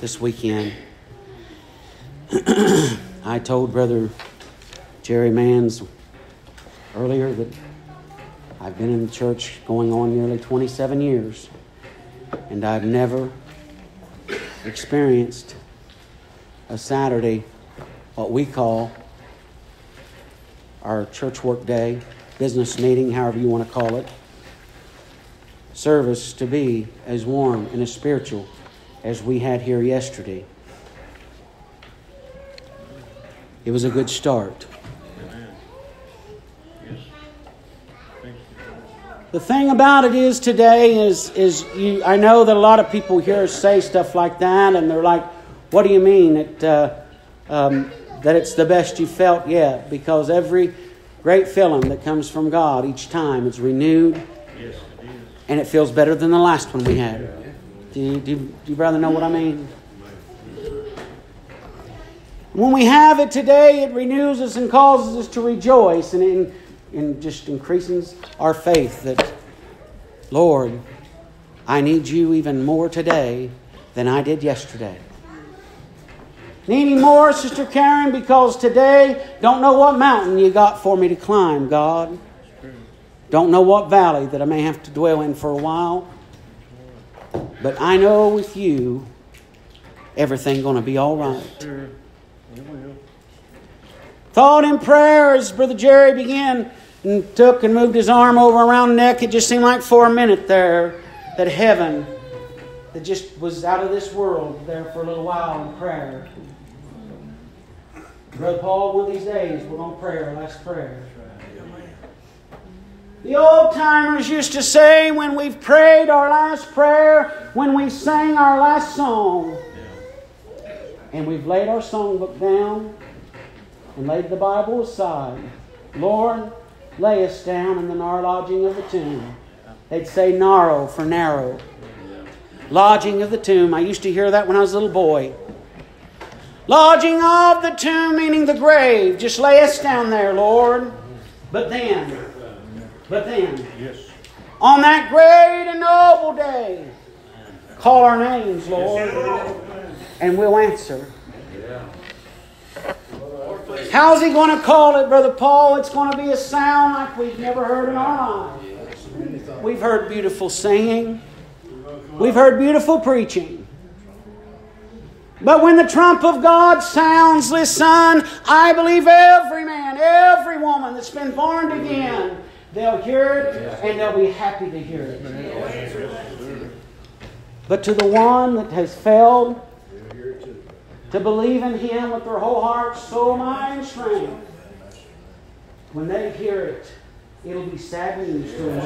This weekend. I told Brother Jerry Manns earlier that I've been in the church going on nearly 27 years, and I've never experienced a Saturday, what we call our church work day, business meeting, however you want to call it, service to be as warm and as spiritual as we had here yesterday. It was a good start. The thing about it is today I know that a lot of people here say stuff like that, and they're like, "What do you mean that it's the best you felt yet?" Because every great feeling that comes from God each time is renewed, and it feels better than the last one we had. Do you brother know what I mean? When we have it today, it renews us and causes us to rejoice, and it just increases our faith that, Lord, I need you even more today than I did yesterday. Needing more, Sister Karen, because today, don't know what mountain you got for me to climb, God. Don't know what valley that I may have to dwell in for a while. But I know with you, everything's going to be all right. Thought in prayer as Brother Jerry began and took and moved his arm over around the neck. It just seemed like for a minute there that heaven, that just was out of this world there for a little while in prayer. Brother Paul, one of these days we're going to pray our last prayer. The old timers used to say when we've prayed our last prayer, when we sang our last song, and we've laid our songbook down and laid the Bible aside, Lord, lay us down in the lodging of the tomb. They'd say narrow for narrow. Lodging of the tomb. I used to hear that when I was a little boy. Lodging of the tomb, meaning the grave. Just lay us down there, Lord. But then, on that great and noble day, call our names, Lord, and we'll answer. How's He going to call it, Brother Paul? It's going to be a sound like we've never heard in our lives. We've heard beautiful singing. We've heard beautiful preaching. But when the trump of God sounds, listen, I believe every man, every woman that's been born again, they'll hear it and they'll be happy to hear it. But to the one that has failed to believe in Him with their whole heart, soul, mind, and strength, when they hear it, it'll be sad news to them.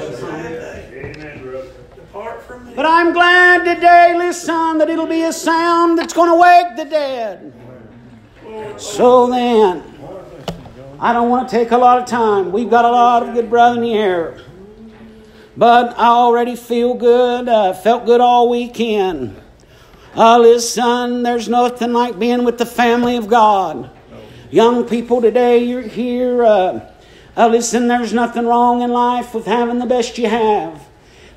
But I'm glad today, listen, that it'll be a sound that's going to wake the dead. So then, I don't want to take a lot of time. We've got a lot of good brethren here. But I already feel good. Felt good all weekend. Listen, there's nothing like being with the family of God. Young people today, you're here. Listen, there's nothing wrong in life with having the best you have.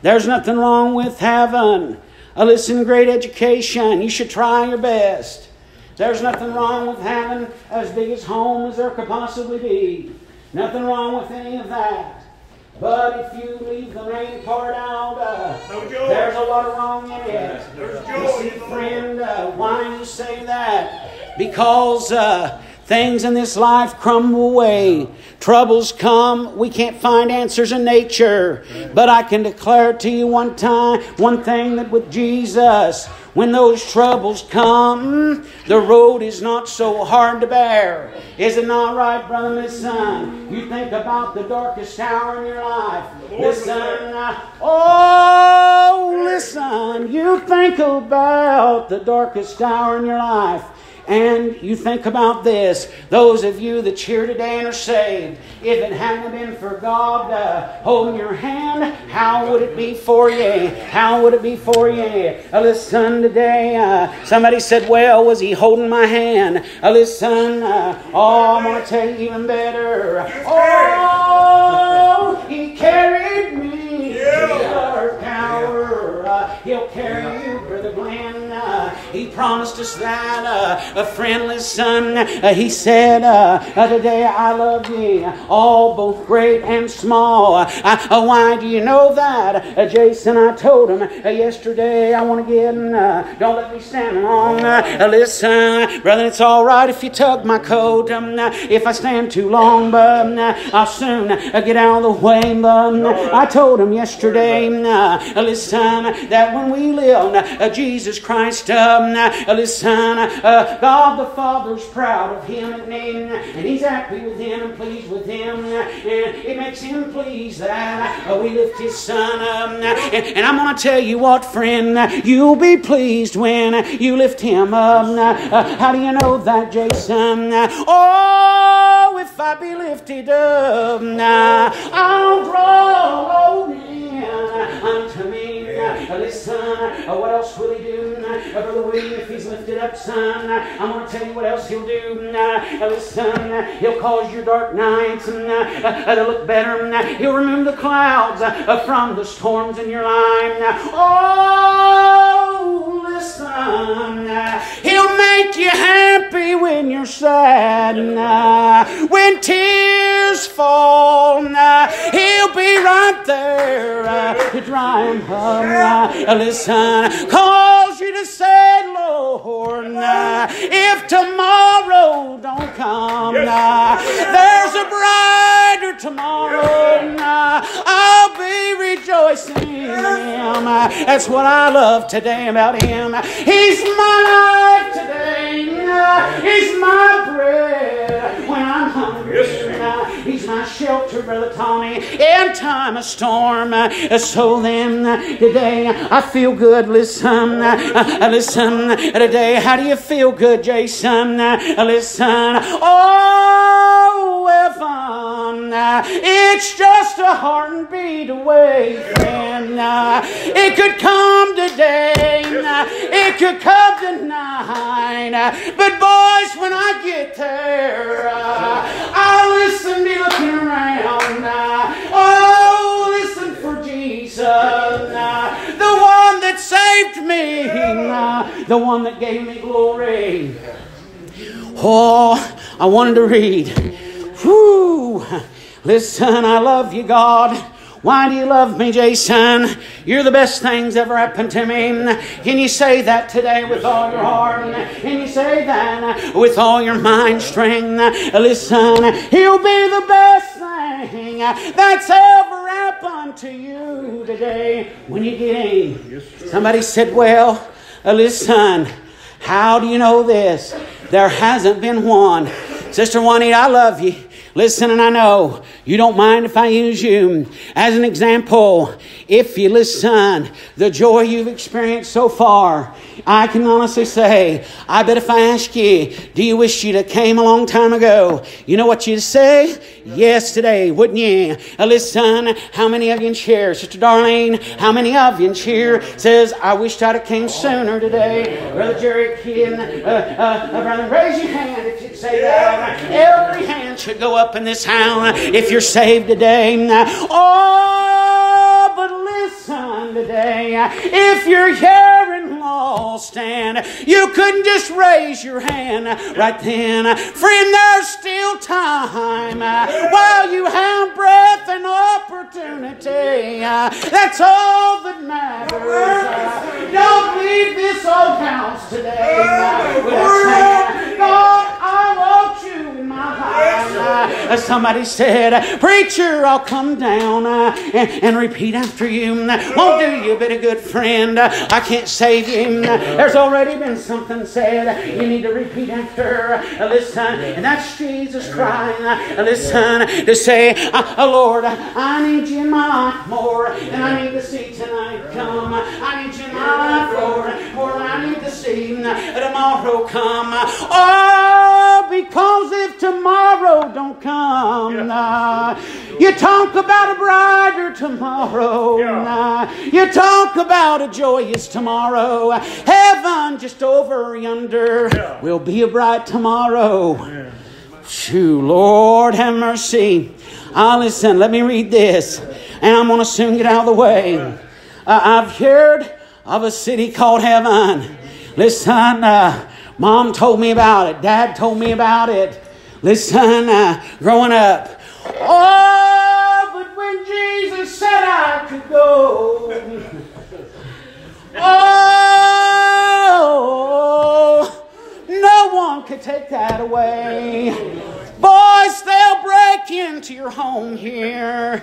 There's nothing wrong with having, great education. You should try your best. There's nothing wrong with having as big a home as there could possibly be. Nothing wrong with any of that. But if you leave the main part out, there's a lot of wrong in it. You see, friend, why do you say that? Because things in this life crumble away. Troubles come. We can't find answers in nature. But I can declare to you one thing, that with Jesus, when those troubles come, the road is not so hard to bear. Is it not right, brother? Listen, you think about the darkest hour in your life. Listen, listen, you think about the darkest hour in your life. And you think about this, those of you that's here today and are saved, if it hadn't been for God holding your hand, how would it be for you? How would it be for you? Listen today, somebody said, well, was He holding my hand? Listen, I'm going to tell you even better. Oh, He carried me to the dark hour. He'll carry you, Brother Glenn. He promised us that. A friendless son. He said, today I love ye, all both great and small. Why do you know that? Jason, I told him yesterday I want to get in. Don't let me stand long. Listen, brother, it's all right if you tug my coat. If I stand too long, but I'll soon get out of the way. I told him yesterday, listen, that when we live Jesus Christ, listen, God the Father's proud of him, and He's happy with him and pleased with him, and it makes Him pleased that we lift His Son up. And I'm going to tell you what, friend, you'll be pleased when you lift Him up. How do you know that, Jason? Oh, if I be lifted up, I'll draw all men unto me. Listen, what else will He do? Brother William, if He's lifted up, son, I'm going to tell you what else He'll do. Listen, He'll cause your dark nights to look better. He'll remove the clouds from the storms in your life. Oh, listen, He'll make you happy when you're sad. When tears fall, He'll be right there to dry them up. Listen, cause you to say, Lord, if tomorrow don't come, there's a brighter tomorrow. I'll be rejoicing in Him. That's what I love today about Him. He's my life today. He's my bread when I'm hungry. He's my shelter, Brother Tommy, in time of storm. So then, today I feel good. Listen, listen. Today, how do you feel good, Jason? Listen. Oh, heaven, it's just a heartbeat away, friend. It could come today. It could come tonight. But boys, when I get there, I'll listen, be looking around. Oh, listen for Jesus, the one that saved me, the one that gave me glory. Oh, I wanted to read. Whew. Listen, I love you, God. Why do you love me, Jason? You're the best things ever happened to me. Can you say that today with all your heart? Can you say that with all your mind strength? Listen, He'll be the best thing that's ever happened to you today when you get in. Somebody said, well, listen, how do you know this? There hasn't been one. Sister Juanita, I love you. Listen, and I know you don't mind if I use you as an example. If you listen, the joy you've experienced so far, I can honestly say, I bet if I ask you, do you wish you'd have came a long time ago? You know what you'd say? Yes, today, wouldn't you? Listen, how many of you in chair? Sister Darlene, how many of you in chair says, I wished I'd have came sooner today? Brother Jerry Kid, brother, raise your hand if you'd say that. Every hand should go up in this house if you're saved today. Oh, but listen today, if you're here and lost and you couldn't just raise your hand right then, friend, there's still time while you have breath and opportunity. That's all that matters. Don't leave this old house today without saying, God, I want you in my life. Somebody said, preacher, I'll come down and repeat after you. Won't do you a bit of good, friend. I can't save you. There's already been something said. You need to repeat after. Listen, and that's Jesus crying. Listen, to say, Lord, I need you in my life more than I need to see tonight come. I need you in my life, Lord, more than I need to see tomorrow come. Oh, because if tomorrow don't come, you talk about a brighter tomorrow. You talk about a joyous tomorrow. Heaven just over yonder will be a bright tomorrow. Shoo, Lord have mercy. Listen, let me read this, and I'm going to soon get out of the way. I've heard of a city called heaven. Listen, Mom told me about it. Dad told me about it. Listen, growing up. Oh, but when Jesus said I could go. Oh, no one could take that away. Boys, they'll break into your home here.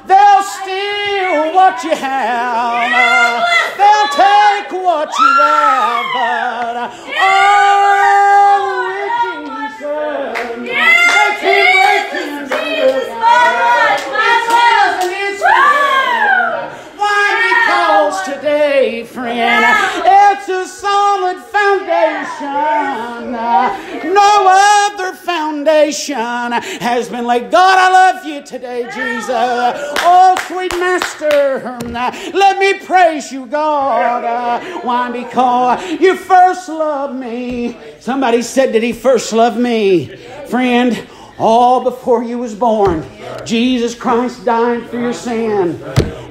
They'll steal what you have. They'll take what you have. But with Jesus, they can't break into your house. Why? Because today, friend, it's a solid foundation. No other foundation has been laid. God, I love you today, Jesus. Oh, sweet Master, let me praise you, God. Why? Because you first loved me. Somebody said, did he first love me? Friend, all before you was born, Jesus Christ died for your sin.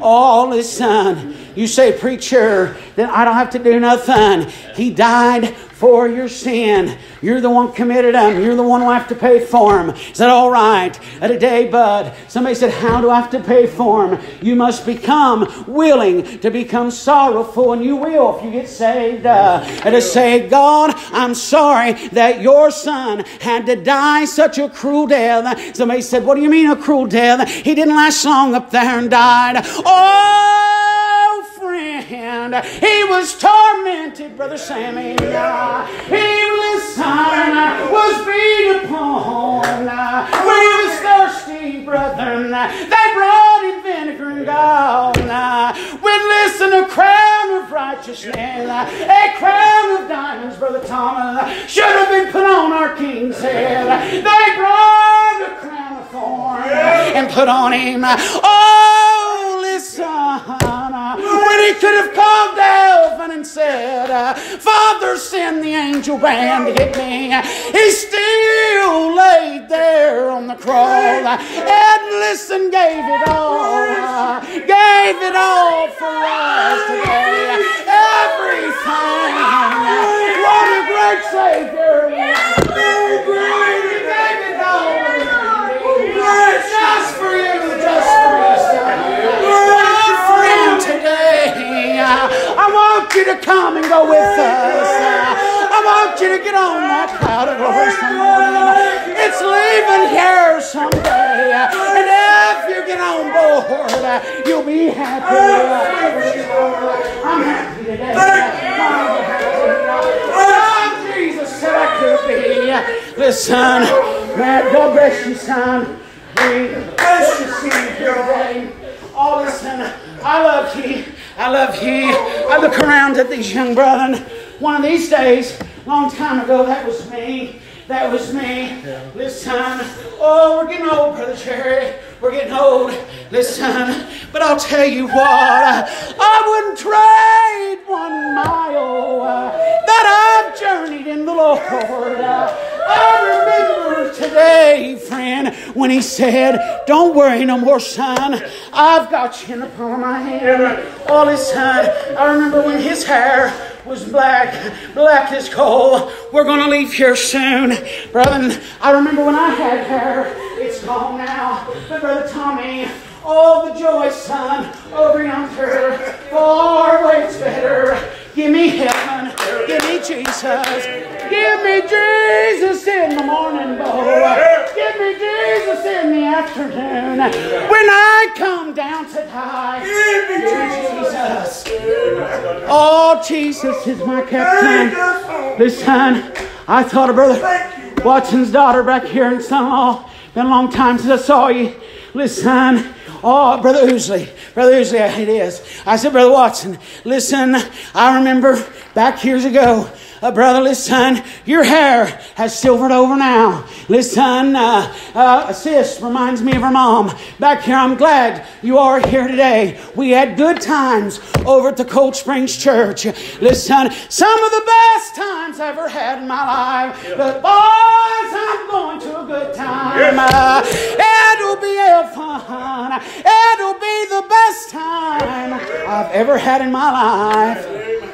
All his son. You say, preacher, that I don't have to do nothing. He died for your sin. You're the one committed them. You're the one who have to pay for them. Is that all right? Today, bud, somebody said, how do I have to pay for them? You must become willing to become sorrowful, and you will if you get saved. And to say, God, I'm sorry that your son had to die such a cruel death. Somebody said, what do you mean a cruel death? He didn't last long up there and died. Oh, friend, he was tormented, Brother Sammy. He was beat upon. When he was thirsty, brethren, they brought him vinegar and gall. When listen, a crown of righteousness, a crown of diamonds, Brother Thomas, should have been put on our king's head. They brought a crown of thorns and put on him. Oh, listen, when he could have called to heaven and said, Father, send the angel band to get me. He still laid there on the cross and listen, gave it all for us today. Everything. What a great Savior. He gave it all. Just for you, just for us. Friend, today, I want you to come and go with us. I want you to get on that cloud of glory some morning. It's leaving here someday. And if you get on board, you'll be happy. I'm happy today. Oh, Jesus said I could be. Listen, man, God bless you, son. Bless you, see you here today. Oh, listen, I love you. I love you. I look around at these young brethren. One of these days, long time ago, that was me. That was me. Listen, oh, we're getting old, Brother Jerry. We're getting old. Listen, but I'll tell you what, I wouldn't trade 1 mile that I've journeyed in the Lord. I remember today, friend, when he said, don't worry no more, son. I've got you in the palm of my hand. Oh, listen, I remember when his hair was black as coal. We're going to leave here soon. Brother, I remember when I had hair. It's gone now. But Brother Tommy, oh, the joy, son, over yonder, far ways better. Give me heaven. Give me Jesus. Give me Jesus in the morning, boy. Give me Jesus in the afternoon. When I come down to die, give me Jesus. Oh, Jesus is my captain. Listen, I thought of Brother Watson's daughter back here in son-in-law. Been a long time since I saw you. Listen. Oh, Brother Ousley, it is. I said, Brother Watson, listen, I remember back years ago, brother, listen, your hair has silvered over now. Listen, sis reminds me of her mom. Back here, I'm glad you are here today. We had good times over at the Cold Springs Church. Listen, some of the best times I ever had in my life. But boys, I'm going to a good time. It'll be fun. It'll be the best time I've ever had in my life.